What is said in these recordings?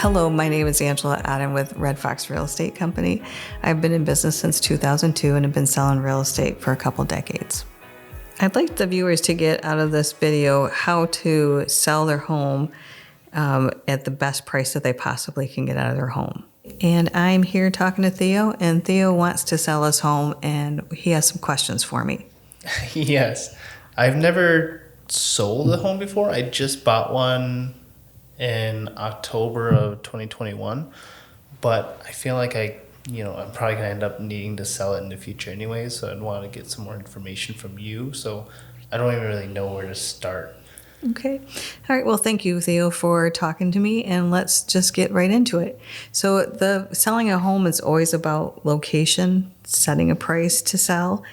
Hello, my name is Angela Odden with Red Fox Real Estate Company. I've been in business since 2002 and have been selling real estate for a couple decades. I'd like the viewers to get out of this video how to sell their home at the best price that they possibly can get out of their home. And I'm here talking to Theo, and Theo wants to sell his home, and he has some questions for me. Yes. I've never sold a home before. I just bought one in October of 2021, but I feel like I'm probably gonna end up needing to sell it in the future anyway, so I'd want to get some more information from you. So I don't even really know where to start. Okay. All right. Well, thank you, Theo, for talking to me, and let's just get right into it. So the selling a home is always about location, setting a price to sell,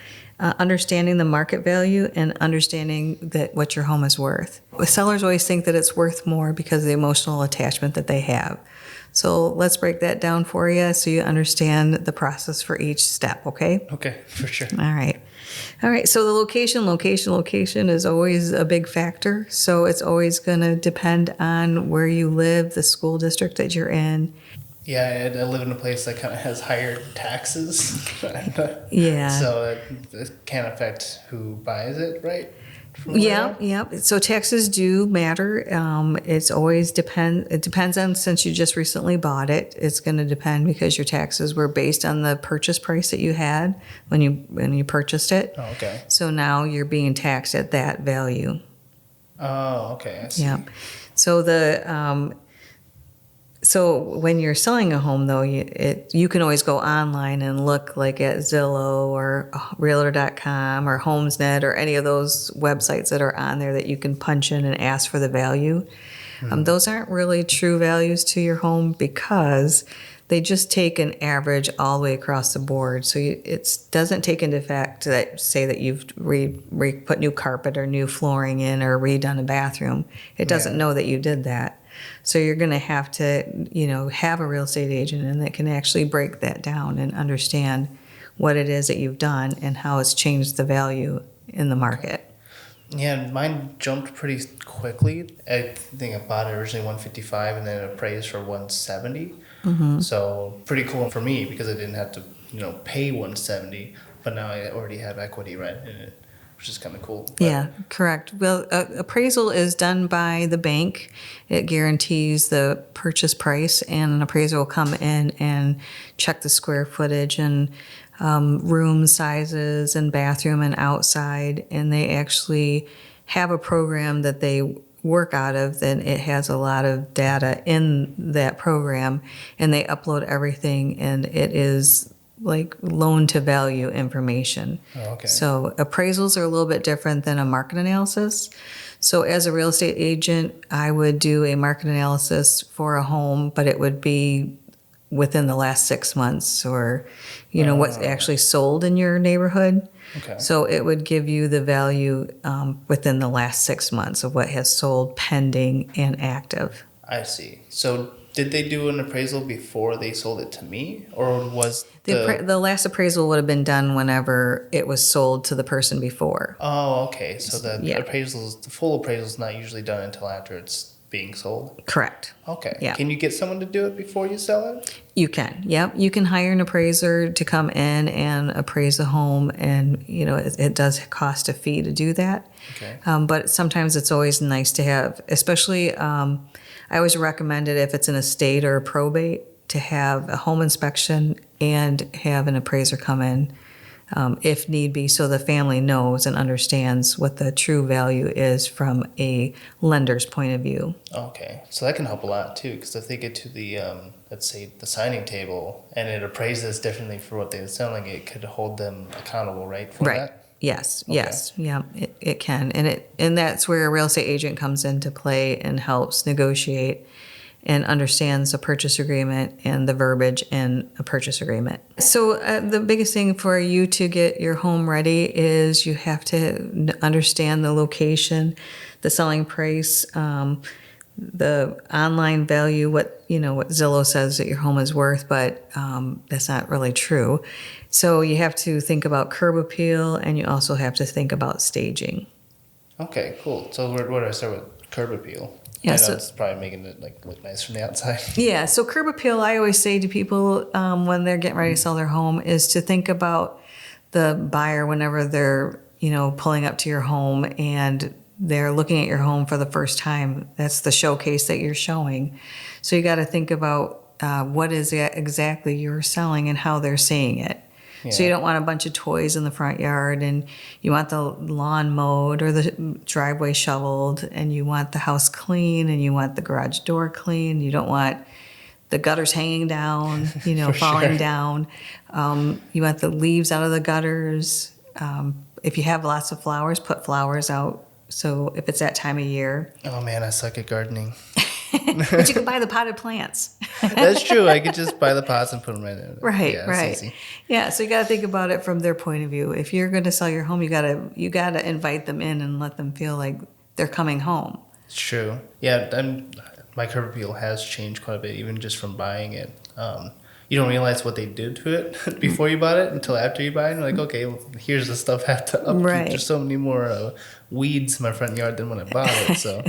understanding the market value, and understanding that what your home is worth. Sellers always think that it's worth more because of the emotional attachment that they have. So let's break that down for you so you understand the process for each step, okay? Okay, for sure. All right. All right, so the location is always a big factor. So it's always going to depend on where you live, the school district that you're in. Yeah, I live in a place that kind of has higher taxes. Yeah. So it can affect who buys it, right? Yeah. So taxes do matter. It's always it depends on, since you just recently bought it, it's going to depend because your taxes were based on the purchase price that you had when you purchased it. Oh, okay. So now you're being taxed at that value. Oh, okay. I see. Yeah. So so when you're selling a home, though, you can always go online and look like at Zillow or Realtor.com or HomesNet or any of those websites that are on there that you can punch in and ask for the value. Those aren't really true values to your home because they just take an average all the way across the board. So it doesn't take into fact that say that you've put new carpet or new flooring in or redone a bathroom. It doesn't know that you did that. So you're going to have to, have a real estate agent and that can actually break that down and understand what it is that you've done and how it's changed the value in the market. Yeah, mine jumped pretty quickly. I think I bought it originally $155 and then it appraised for $170. Mm-hmm. So pretty cool for me because I didn't have to, pay $170, but now I already have equity rent in it, which is kind of cool. But yeah, correct. Well, appraisal is done by the bank. It guarantees the purchase price, and an appraiser will come in and check the square footage and room sizes and bathroom and outside, and they actually have a program that they work out of. Then it has a lot of data in that program, and they upload everything, and it is like loan to value information. Oh, okay. So appraisals are a little bit different than a market analysis. So as a real estate agent, I would do a market analysis for a home, but it would be within the last 6 months or, what's actually sold in your neighborhood. Okay. So it would give you the value within the last 6 months of what has sold pending and active. I see. So did they do an appraisal before they sold it to me, or was the last appraisal would have been done whenever it was sold to the person before? Oh, okay. So the full appraisal is not usually done until after it's being sold? Correct. Okay. Yeah. Can you get someone to do it before you sell it? You can. Yep. You can hire an appraiser to come in and appraise a home, and it does cost a fee to do that. Okay. But sometimes it's always nice to have, especially I always recommend it if it's an estate or a probate, to have a home inspection and have an appraiser come in if need be, so the family knows and understands what the true value is from a lender's point of view. Okay. So that can help a lot too, because if they get to the, let's say, the signing table and it appraises differently for what they're selling, it could hold them accountable, right, for that? Yes. Okay. Yes. Yeah, it can. And that's where a real estate agent comes into play and helps negotiate and understands a purchase agreement and the verbiage in a purchase agreement. So the biggest thing for you to get your home ready is you have to understand the location, the selling price, the online value, what Zillow says that your home is worth, but that's not really true. So you have to think about curb appeal, and you also have to think about staging. Okay, cool. So where do I start with curb appeal? Yeah, I know so it's probably making it like look nice from the outside. yeah, so curb appeal, I always say to people when they're getting ready to sell their home is to think about the buyer whenever they're, pulling up to your home and they're looking at your home for the first time. That's the showcase that you're showing. So you got to think about what is it exactly you're selling and how they're seeing it. So you Yeah. don't want a bunch of toys in the front yard, and you want the lawn mowed or the driveway shoveled, and you want the house clean, and you want the garage door clean. You don't want the gutters hanging down, For falling sure. down. You want the leaves out of the gutters. If you have lots of flowers, put flowers out. So if it's that time of year, Oh man, I suck at gardening. but you can buy the potted plants. That's true. I could just buy the pots and put them right in. Right, Yeah, it's right. easy. Yeah, so you got to think about it from their point of view. If you're going to sell your home, you got to invite them in and let them feel like they're coming home. It's true. Yeah, my curb appeal has changed quite a bit, even just from buying it. You don't realize what they did to it before you bought it until after you buy it. And you're like, okay, well, here's the stuff I have to upkeep. Right. There's so many more weeds in my front yard than when I bought it. So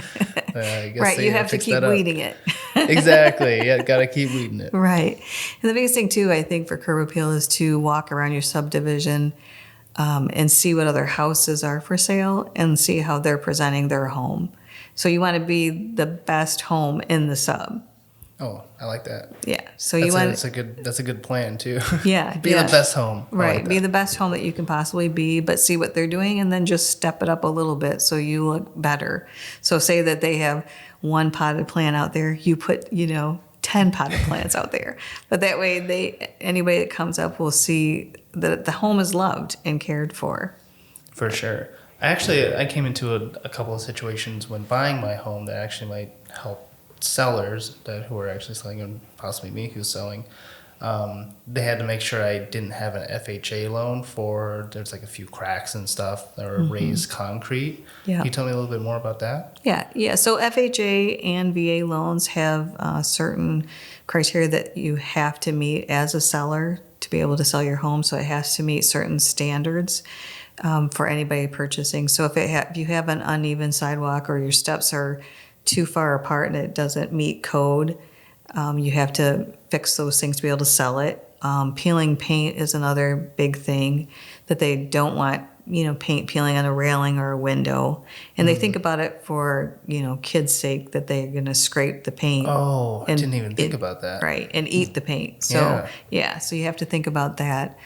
I guess Right, they you have to fixed keep that up. weeding it. Exactly. Yeah, gotta keep weeding it. Right. And the biggest thing, too, I think, for curb appeal is to walk around your subdivision and see what other houses are for sale and see how they're presenting their home. So you want to be the best home in the sub. Oh, I like that. Yeah. So you want That's a good plan too. Yeah, Be yeah. the best home. I Right. like Be that. the best home that you can possibly be, but see what they're doing and then just step it up a little bit so you look better. So say that they have one potted plant out there, you put, 10 potted plants out there. But that way anybody that comes up will see that the home is loved and cared for. For sure. I came into a couple of situations when buying my home that actually might help sellers who are actually selling, and possibly me who's selling. They had to make sure I didn't have an FHA loan there's like a few cracks and stuff that were raised concrete. Yeah. Can you tell me a little bit more about that? Yeah. So FHA and VA loans have certain criteria that you have to meet as a seller to be able to sell your home. So it has to meet certain standards for anybody purchasing. So if you have an uneven sidewalk or your steps are too far apart and it doesn't meet code, you have to fix those things to be able to sell it. Peeling paint is another big thing that they don't want, paint peeling on a railing or a window. And they think about it for, kids' sake that they're going to scrape the paint. Oh, I and didn't even think about that. Right, and eat the paint. So, so you have to think about that.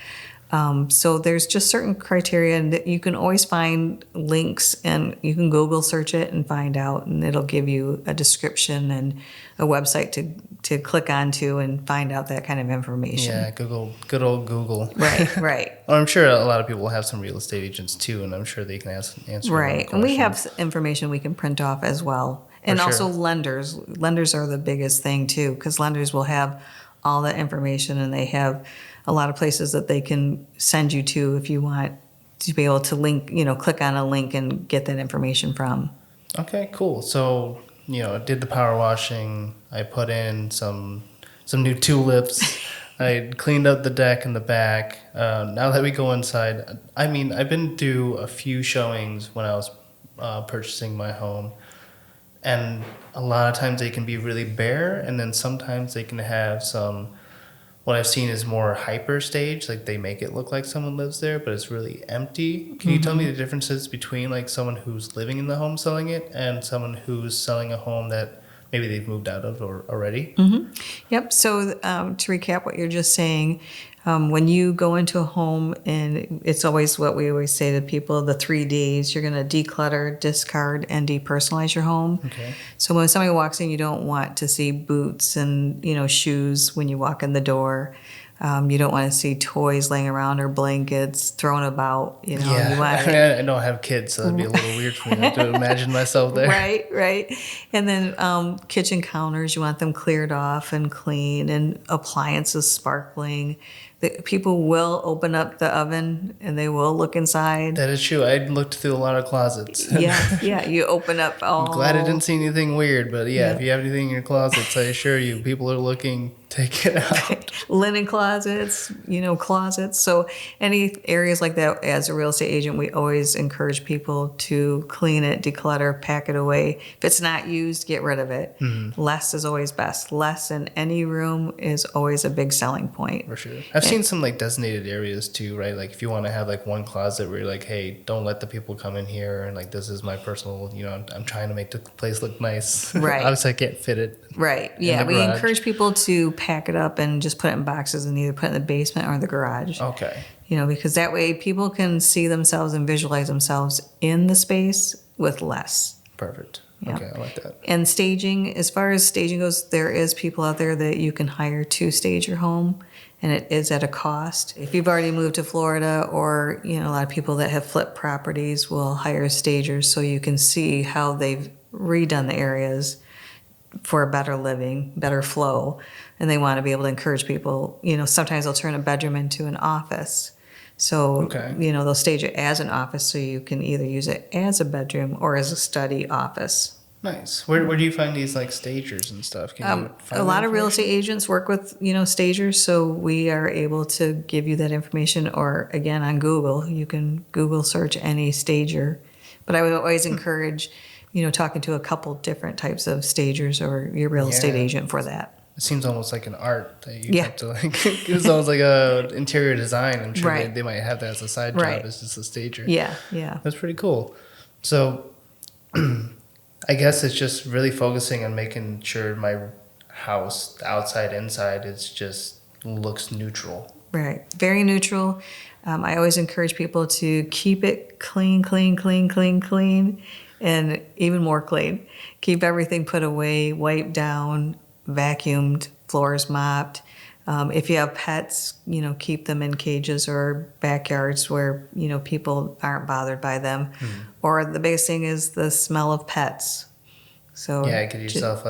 So there's just certain criteria, and that you can always find links, and you can Google search it and find out, and it'll give you a description and a website to click onto and find out that kind of information. Yeah, Google, good old Google. Right, right. Well, I'm sure a lot of people have some real estate agents too, and I'm sure they can answer Right, and we questions. have information we can print off as well. And For also sure. lenders. Lenders are the biggest thing too, because lenders will have all that information, and they have a lot of places that they can send you to if you want to be able to link, click on a link and get that information from. Okay, cool. So, I did the power washing. I put in some new tulips. I cleaned up the deck in the back. Now that we go inside, I've been to a few showings when I was purchasing my home, and a lot of times they can be really bare, and then sometimes they can have some. What I've seen is more hyper stage, like they make it look like someone lives there, but it's really empty. Can you tell me the differences between like someone who's living in the home selling it and someone who's selling a home that maybe they've moved out of or already? Yep. So to recap what you're just saying, when you go into a home, and it's always what we always say to people, the 3 Ds, you're going to declutter, discard, and depersonalize your home. Okay. So when somebody walks in, you don't want to see boots and, shoes when you walk in the door. You don't want to see toys laying around or blankets thrown about. You want I don't have kids, so that'd be a little weird for me to imagine myself there. Right. And then kitchen counters, you want them cleared off and clean, and appliances sparkling. People will open up the oven and they will look inside. That is true. I looked through a lot of closets. Yeah. You open up all. I'm glad I didn't see anything weird, but Yeah. if you have anything in your closets, I assure you, people are looking Take it out. linen closets, closets. So any areas like that, as a real estate agent, we always encourage people to clean it, declutter, pack it away. If it's not used, get rid of it. Less is always best. Less in any room is always a big selling point. For sure. I've seen some like designated areas too, right? Like if you want to have like one closet where you're like, hey, don't let the people come in here, and like this is my personal, I'm trying to make the place look nice. Right. Obviously I can't fit it. Right. in Yeah. the We garage. encourage people to pack it up and just put it in boxes and either put it in the basement or the garage. Okay. Because that way people can see themselves and visualize themselves in the space with less. Perfect. Yeah. Okay, I like that. And staging, as far as staging goes, there is people out there that you can hire to stage your home, and it is at a cost. If you've already moved to Florida, or a lot of people that have flipped properties will hire stagers so you can see how they've redone the areas for a better living, better flow, and they want to be able to encourage people. Sometimes they'll turn a bedroom into an office. So, Okay. They'll stage it as an office so you can either use it as a bedroom or as a study office. Nice. Where do you find these like stagers and stuff? Can you find A that lot of real information? estate agents work with, stagers, so we are able to give you that information. Or again, on Google, you can Google search any stager. But I would always encourage, talking to a couple different types of stagers or your real estate Yeah. agent for that. It seems almost like an art that you Yeah. have to like. It's almost like a interior design. I'm sure Right. they might have that as a side Right. job as just a stager. Yeah, yeah. That's pretty cool. So, I guess it's just really focusing on making sure my house, the outside, inside, is just looks neutral. Right. Very neutral. I always encourage people to keep it clean, clean, clean, clean, clean, and even more clean. Keep everything put away, wiped down, vacuumed, floors mopped. If you have pets, keep them in cages or backyards where, people aren't bothered by them. Or the biggest thing is the smell of pets. So Yeah, get yourself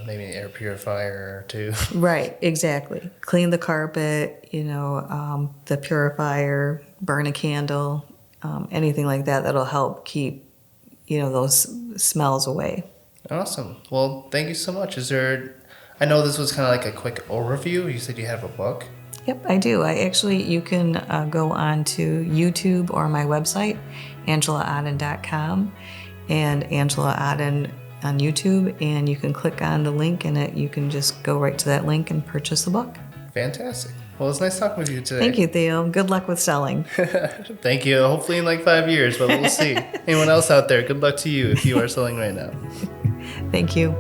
maybe an air purifier or two. Right, exactly. Clean the carpet, the purifier, burn a candle, anything like that that'll help keep, those smells away. Awesome. Well, thank you so much. I know this was kind of like a quick overview. You said you have a book. Yep, I do. You can go on to YouTube or my website, angelaodden.com, and Angela Odden on YouTube, and you can click on the link in it. You can just go right to that link and purchase the book. Fantastic. Well, it's nice talking with you today. Thank you, Theo. Good luck with selling. Thank you. Hopefully in like 5 years, but we'll see. Anyone else out there, good luck to you if you are selling right now. Thank you.